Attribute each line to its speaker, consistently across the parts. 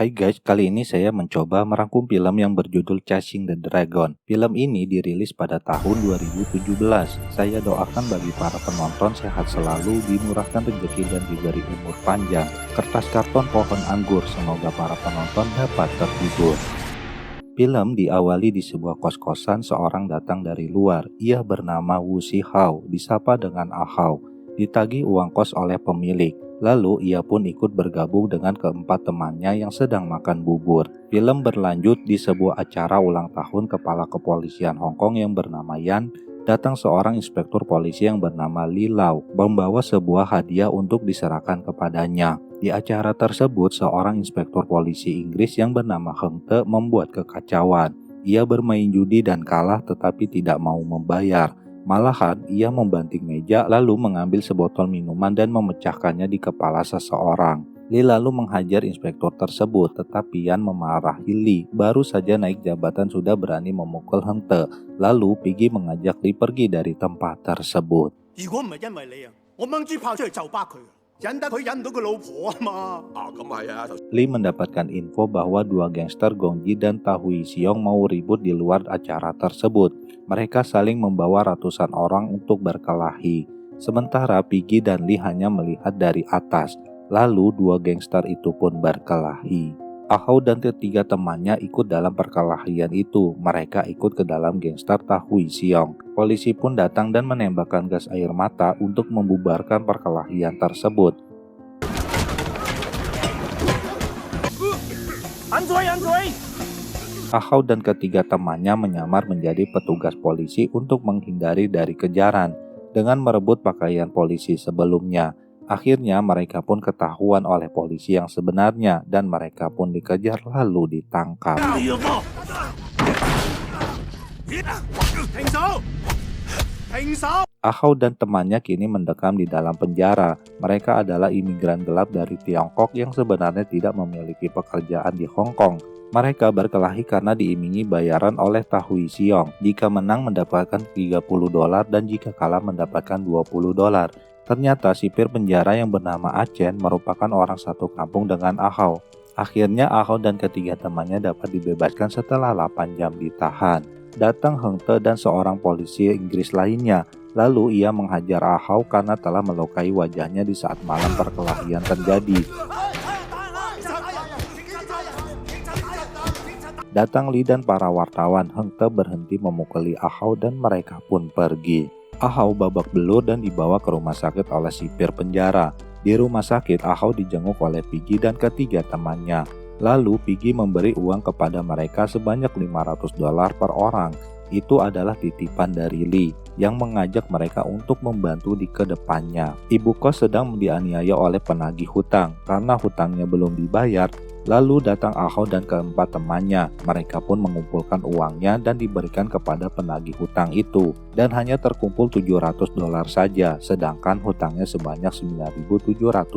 Speaker 1: Hai guys, kali ini saya mencoba merangkum film yang berjudul Chasing the Dragon. Film ini dirilis pada tahun 2017. Saya doakan bagi para penonton sehat selalu, dimurahkan rezeki dan diberi umur panjang. Kertas karton pohon anggur, semoga para penonton dapat terhibur. Film diawali di sebuah kos-kosan. Seorang datang dari luar. Ia bernama Wu Shihao, disapa dengan Ahao. Ditagih uang kos oleh pemilik. Lalu ia pun ikut bergabung dengan keempat temannya yang sedang makan bubur. Film berlanjut di sebuah acara ulang tahun kepala kepolisian Hong Kong yang bernama Yan. Datang seorang inspektur polisi yang bernama Li Lau, membawa sebuah hadiah untuk diserahkan kepadanya. Di acara tersebut, seorang inspektur polisi Inggris yang bernama Heng Te membuat kekacauan. Ia bermain judi dan kalah tetapi tidak mau membayar. Malahan, ia membanting meja lalu mengambil sebotol minuman dan memecahkannya di kepala seseorang. Li lalu menghajar inspektur tersebut, tetapi Yan memarahi Li. Baru saja naik jabatan sudah berani memukul Heng Te. Lalu Piggy mengajak Li pergi dari tempat tersebut. Li mendapatkan info bahwa dua gangster Gong Ji dan Tahui Siong mau ribut di luar acara tersebut. Mereka saling membawa ratusan orang untuk berkelahi. Sementara Piggy dan Li hanya melihat dari atas. Lalu dua gangster itu pun berkelahi. Ahao dan ketiga temannya ikut dalam perkelahian itu. Mereka ikut ke dalam gangster Tahui Siong. Polisi pun datang dan menembakkan gas air mata untuk membubarkan perkelahian tersebut. Ahao dan ketiga temannya menyamar menjadi petugas polisi untuk menghindari dari kejaran dengan merebut pakaian polisi sebelumnya. Akhirnya mereka pun ketahuan oleh polisi yang sebenarnya dan mereka pun dikejar lalu ditangkap. Ahao dan temannya kini mendekam di dalam penjara. Mereka adalah imigran gelap dari Tiongkok yang sebenarnya tidak memiliki pekerjaan di Hong Kong. Mereka berkelahi karena diimingi bayaran oleh Tahui Siong. Jika menang mendapatkan $30 dan jika kalah mendapatkan $20. Ternyata sipir penjara yang bernama Achen merupakan orang satu kampung dengan Ahao. Akhirnya Ahao dan ketiga temannya dapat dibebaskan setelah 8 jam ditahan. Datang Heng Te dan seorang polisi Inggris lainnya. Lalu ia menghajar Ahao karena telah melukai wajahnya di saat malam perkelahian terjadi. Datang Li dan para wartawan. Heng Te berhenti memukuli Ahao dan mereka pun pergi. Ahao babak belur dan dibawa ke rumah sakit oleh sipir penjara. Di rumah sakit, Ahao dijenguk oleh Piggy dan ketiga temannya. Lalu Piggy memberi uang kepada mereka sebanyak $500 per orang. Itu adalah titipan dari Li yang mengajak mereka untuk membantu di kedepannya. Ibu kos sedang dianiaya oleh penagih hutang karena hutangnya belum dibayar. Lalu datang Ahao dan keempat temannya. Mereka pun mengumpulkan uangnya dan diberikan kepada penagih hutang itu. Dan hanya terkumpul $700 saja, sedangkan hutangnya sebanyak $9.700.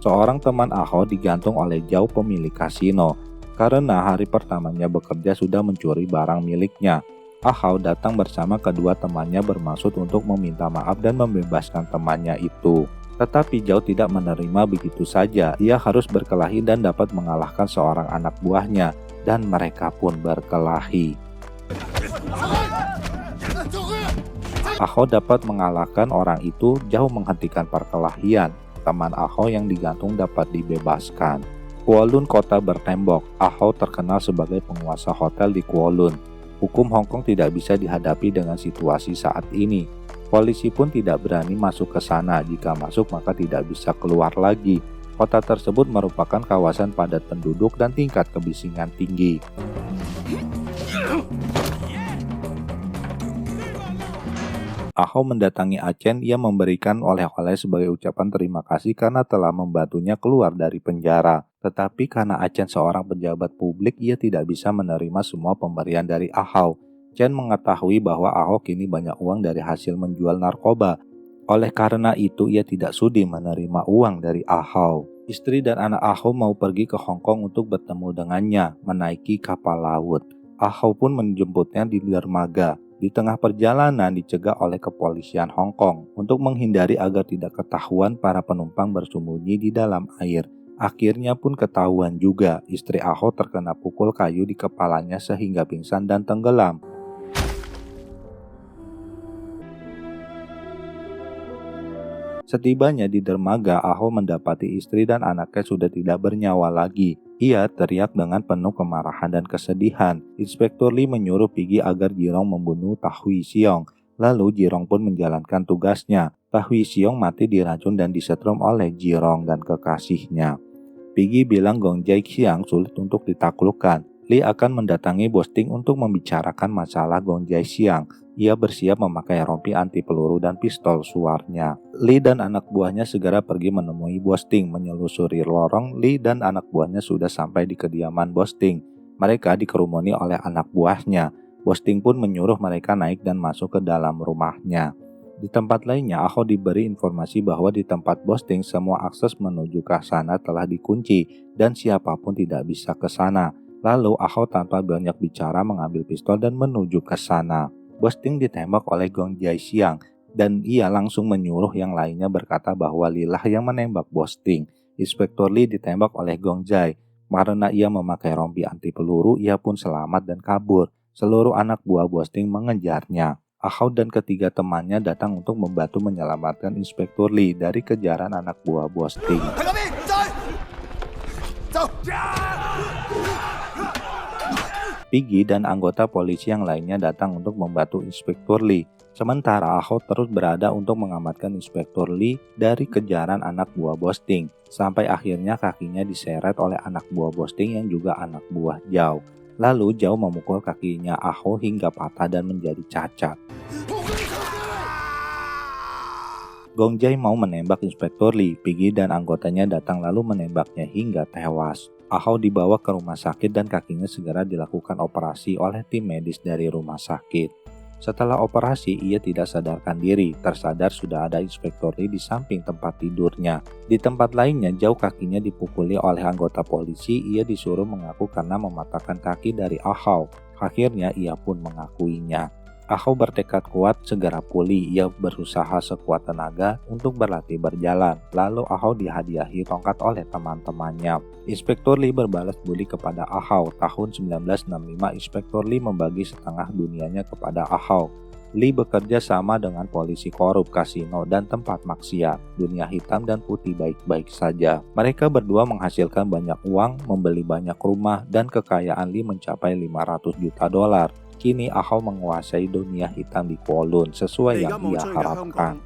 Speaker 1: Seorang teman Ahao digantung oleh Zhao pemilik kasino. Karena hari pertamanya bekerja sudah mencuri barang miliknya. Ahao datang bersama kedua temannya bermaksud untuk meminta maaf dan membebaskan temannya itu. Tetapi Zhao tidak menerima begitu saja. Ia harus berkelahi dan dapat mengalahkan seorang anak buahnya. Dan mereka pun berkelahi. Ahao dapat mengalahkan orang itu. Zhao menghentikan perkelahian. Teman Ahao yang digantung dapat dibebaskan. Kowloon kota bertembok. Ahao terkenal sebagai penguasa hotel di Kowloon. Hukum Hong Kong tidak bisa dihadapi dengan situasi saat ini. Polisi pun tidak berani masuk ke sana. Jika masuk maka tidak bisa keluar lagi. Kota tersebut merupakan kawasan padat penduduk dan tingkat kebisingan tinggi. Ahao mendatangi Achen. Ia memberikan oleh-oleh sebagai ucapan terima kasih karena telah membantunya keluar dari penjara. Tetapi karena Achen seorang pejabat publik, ia tidak bisa menerima semua pemberian dari Ahao. Chen mengetahui bahwa Ahao kini banyak uang dari hasil menjual narkoba. Oleh karena itu, ia tidak sudi menerima uang dari Ahao. Istri dan anak Ahao mau pergi ke Hong Kong untuk bertemu dengannya, menaiki kapal laut. Ahao pun menjemputnya di dermaga. Di tengah perjalanan dicegah oleh kepolisian Hong Kong. Untuk menghindari agar tidak ketahuan, para penumpang bersembunyi di dalam air. Akhirnya pun ketahuan juga, istri Aho terkena pukul kayu di kepalanya sehingga pingsan dan tenggelam. Setibanya di dermaga, Aho mendapati istri dan anaknya sudah tidak bernyawa lagi. Ia teriak dengan penuh kemarahan dan kesedihan. Inspektur Lee menyuruh Piggy agar Jirong membunuh Tahui Siong. Lalu Jirong pun menjalankan tugasnya. Tahui Siong mati diracun dan disetrum oleh Jirong dan kekasihnya. Piggy bilang Gong Jai Xiang sulit untuk ditaklukkan. Lee akan mendatangi Bos Ting untuk membicarakan masalah Gong Jai Xiang. Ia bersiap memakai rompi anti peluru dan pistol suarnya. Lee dan anak buahnya segera pergi menemui Bos Ting. Menyelusuri lorong, Lee dan anak buahnya sudah sampai di kediaman Bos Ting. Mereka dikerumuni oleh anak buahnya. Bos Ting pun menyuruh mereka naik dan masuk ke dalam rumahnya. Di tempat lainnya, Aho diberi informasi bahwa di tempat Bos Ting semua akses menuju ke sana telah dikunci dan siapapun tidak bisa ke sana. Lalu Aho tanpa banyak bicara mengambil pistol dan menuju ke sana. Bos Ting ditembak oleh Gong Jai Xiang dan ia langsung menyuruh yang lainnya berkata bahwa Lilah yang menembak Bos Ting. Inspektur Lee ditembak oleh Gong Jai. Karena ia memakai rompi anti peluru, ia pun selamat dan kabur. Seluruh anak buah Bos Ting mengejarnya. Ahau dan ketiga temannya datang untuk membantu menyelamatkan Inspektur Lee dari kejaran anak buah Bos Ting. Piggy dan anggota polisi yang lainnya datang untuk membantu Inspektur Lee. Sementara Ahau terus berada untuk mengamankan Inspektur Lee dari kejaran anak buah Bos Ting. Sampai akhirnya kakinya diseret oleh anak buah Bos Ting yang juga anak buah Zhao. Lalu Zhao memukul kakinya Ahau hingga patah dan menjadi cacat. Gong Jai mau menembak Inspektur Lee. Piggy dan anggotanya datang lalu menembaknya hingga tewas. Ahau dibawa ke rumah sakit dan kakinya segera dilakukan operasi oleh tim medis dari rumah sakit. Setelah operasi, ia tidak sadarkan diri. Tersadar sudah ada Inspektur Lee di samping tempat tidurnya. Di tempat lainnya, Zhao kakinya dipukuli oleh anggota polisi. Ia disuruh mengaku karena mematahkan kaki dari Ahau. Akhirnya ia pun mengakuinya. Ahau bertekad kuat segera pulih. Ia berusaha sekuat tenaga untuk berlatih berjalan. Lalu Ahau dihadiahi tongkat oleh teman-temannya. Inspektur Lee berbalas budi kepada Ahau. Tahun 1965, Inspektur Lee membagi setengah dunianya kepada Ahau. Lee bekerja sama dengan polisi korup, kasino, dan tempat maksiat. Dunia hitam dan putih baik-baik saja. Mereka berdua menghasilkan banyak uang, membeli banyak rumah, dan kekayaan Lee mencapai 500 juta dolar. Kini Ahau menguasai dunia hitam di Kowloon sesuai yang ia harapkan.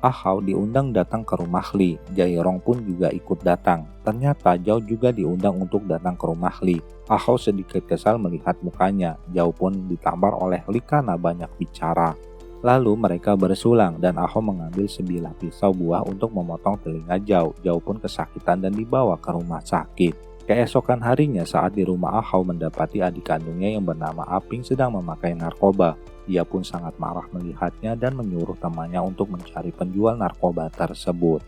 Speaker 1: Ahau diundang datang ke rumah Lee. Jairong pun juga ikut datang. Ternyata Zhao juga diundang untuk datang ke rumah Lee. Ahau sedikit kesal melihat mukanya. Zhao pun ditampar oleh Lee karena banyak bicara. Lalu mereka bersulang dan Ahau mengambil sebilah pisau buah untuk memotong telinga Zhao. Zhao pun kesakitan dan dibawa ke rumah sakit. Keesokan harinya saat di rumah Ahau mendapati adik kandungnya yang bernama Aping sedang memakai narkoba. Ia pun sangat marah melihatnya dan menyuruh temannya untuk mencari penjual narkoba tersebut.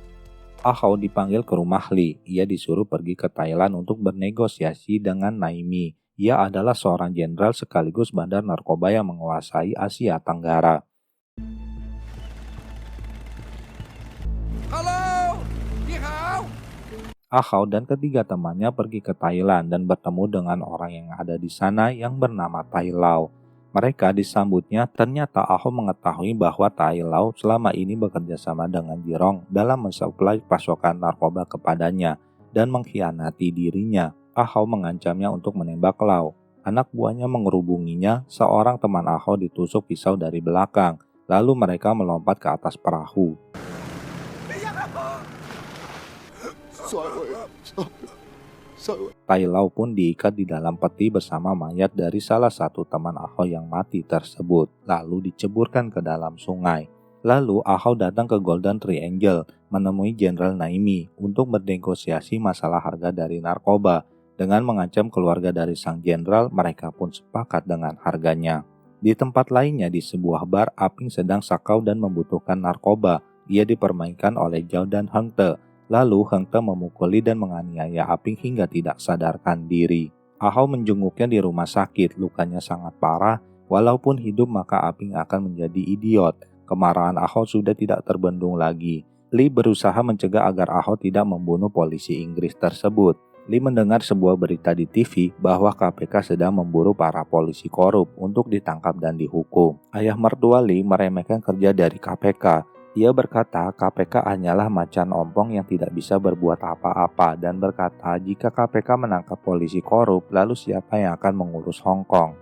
Speaker 1: Ahau dipanggil ke rumah Lee. Ia disuruh pergi ke Thailand untuk bernegosiasi dengan Naimi. Ia adalah seorang jenderal sekaligus bandar narkoba yang menguasai Asia Tenggara. Halo, ni hao. Ahau dan ketiga temannya pergi ke Thailand dan bertemu dengan orang yang ada di sana yang bernama Tai Lau. Mereka disambutnya. Ternyata Ahau mengetahui bahwa Tai Lau selama ini bekerja sama dengan Jirong dalam mensuplai pasokan narkoba kepadanya dan mengkhianati dirinya. Ahau mengancamnya untuk menembak Lau. Anak buahnya mengerubunginya. Seorang teman Ahau ditusuk pisau dari belakang. Lalu mereka melompat ke atas perahu. Tai Lau pun diikat di dalam peti bersama mayat dari salah satu teman Ahau yang mati tersebut, lalu diceburkan ke dalam sungai. Lalu Ahau datang ke Golden Triangle menemui Jenderal Naimi untuk bernegosiasi masalah harga dari narkoba. Dengan mengancam keluarga dari sang jenderal, mereka pun sepakat dengan harganya. Di tempat lainnya di sebuah bar, Aping sedang sakau dan membutuhkan narkoba. Ia dipermainkan oleh Zhao dan Heng Te. Lalu Heng Te memukuli dan menganiaya Aping hingga tidak sadarkan diri. Ahau menjenguknya di rumah sakit. Lukanya sangat parah. Walaupun hidup maka Aping akan menjadi idiot. Kemarahan Ahok sudah tidak terbendung lagi. Lee berusaha mencegah agar Ahok tidak membunuh polisi Inggris tersebut. Lee mendengar sebuah berita di TV bahwa KPK sedang memburu para polisi korup untuk ditangkap dan dihukum. Ayah mertua Lee meremehkan kerja dari KPK. Ia berkata KPK hanyalah macan ompong yang tidak bisa berbuat apa-apa dan berkata jika KPK menangkap polisi korup, lalu siapa yang akan mengurus Hong Kong?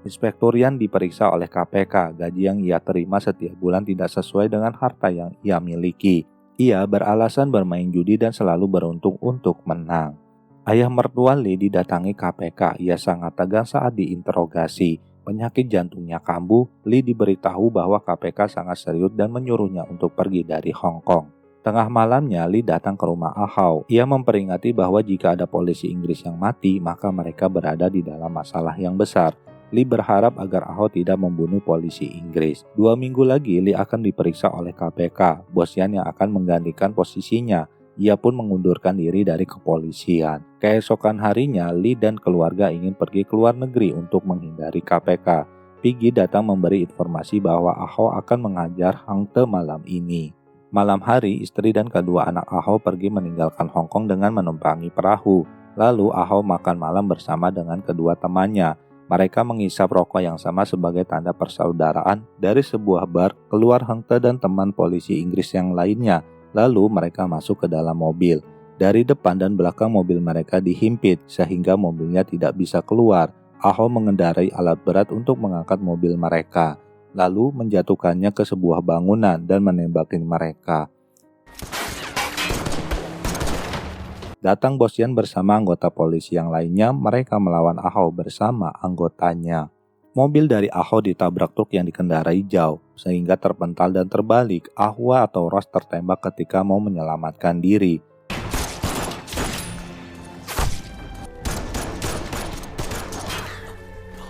Speaker 1: Inspektur Yan diperiksa oleh KPK. Gaji yang ia terima setiap bulan tidak sesuai dengan harta yang ia miliki. Ia beralasan bermain judi dan selalu beruntung untuk menang. Ayah mertua Lee didatangi KPK. Ia sangat tegang saat diinterogasi. Penyakit jantungnya kambuh. Lee diberitahu bahwa KPK sangat serius dan menyuruhnya untuk pergi dari Hong Kong. Tengah malamnya, Lee datang ke rumah Ahok. Ia memperingati bahwa jika ada polisi Inggris yang mati, maka mereka berada di dalam masalah yang besar. Lee berharap agar Ahok tidak membunuh polisi Inggris. 2 minggu lagi, Lee akan diperiksa oleh KPK. Bos Yan yang akan menggantikan posisinya. Ia pun mengundurkan diri dari kepolisian. Keesokan harinya, Lee dan keluarga ingin pergi ke luar negeri untuk menghindari KPK. Piggy datang memberi informasi bahwa Ahok akan mengajar Hang Te malam ini. Malam hari, istri dan kedua anak Ahok pergi meninggalkan Hong Kong dengan menumpangi perahu. Lalu Ahok makan malam bersama dengan kedua temannya. Mereka mengisap rokok yang sama sebagai tanda persaudaraan. Dari sebuah bar, keluar Hang Te dan teman polisi Inggris yang lainnya. Lalu mereka masuk ke dalam mobil. Dari depan dan belakang mobil mereka dihimpit sehingga mobilnya tidak bisa keluar. Ahok mengendarai alat berat untuk mengangkat mobil mereka, lalu menjatuhkannya ke sebuah bangunan dan menembaki mereka. Datang Bos Yan bersama anggota polisi yang lainnya, mereka melawan Ahok bersama anggotanya. Mobil dari Ahok ditabrak truk yang dikendarai jauh, sehingga terpental dan terbalik. Ahwa atau Ross tertembak ketika mau menyelamatkan diri.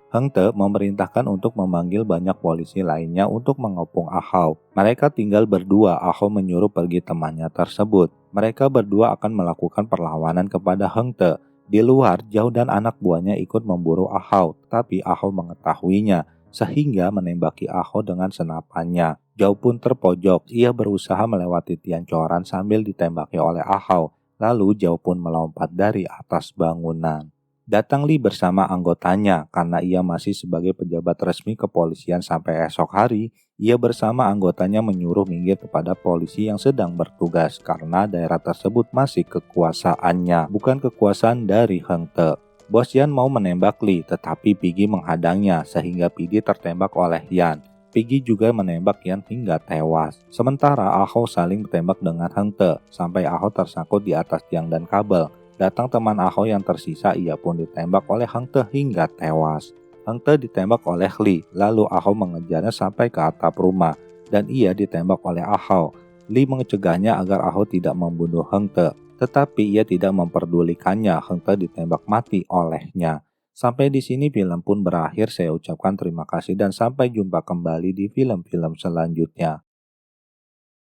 Speaker 1: Hang Te memerintahkan untuk memanggil banyak polisi lainnya untuk mengepung Ahok. Mereka tinggal berdua. Ahok menyuruh pergi temannya tersebut. Mereka berdua akan melakukan perlawanan kepada Hang Te. Di luar, Zhao dan anak buahnya ikut memburu Ahok, tapi Ahok mengetahuinya sehingga menembaki Ahok dengan senapannya. Zhao pun terpojok. Ia berusaha melewati tiang coran sambil ditembaki oleh Ahok. Lalu Zhao pun melompat dari atas bangunan. Datang Lee bersama anggotanya karena ia masih sebagai pejabat resmi kepolisian sampai esok hari. Ia bersama anggotanya menyuruh minggir kepada polisi yang sedang bertugas karena daerah tersebut masih kekuasaannya, bukan kekuasaan dari Hang Te. Bos Yan mau menembak Lee, tetapi Piggy menghadangnya sehingga Piggy tertembak oleh Yan. Piggy juga menembak Yan hingga tewas. Sementara Ahok saling bertembak dengan Hang Te sampai Ahok tersangkut di atas tiang dan kabel. Datang teman Ahok yang tersisa, ia pun ditembak oleh Hang Te hingga tewas. Hang Te ditembak oleh Lee, lalu Ahok mengejarnya sampai ke atap rumah, dan ia ditembak oleh Ahok. Lee mencegahnya agar Ahok tidak membunuh Hang Te, tetapi ia tidak memperdulikannya. Hang Te ditembak mati olehnya. Sampai di sini film pun berakhir. Saya ucapkan terima kasih dan sampai jumpa kembali di film-film selanjutnya.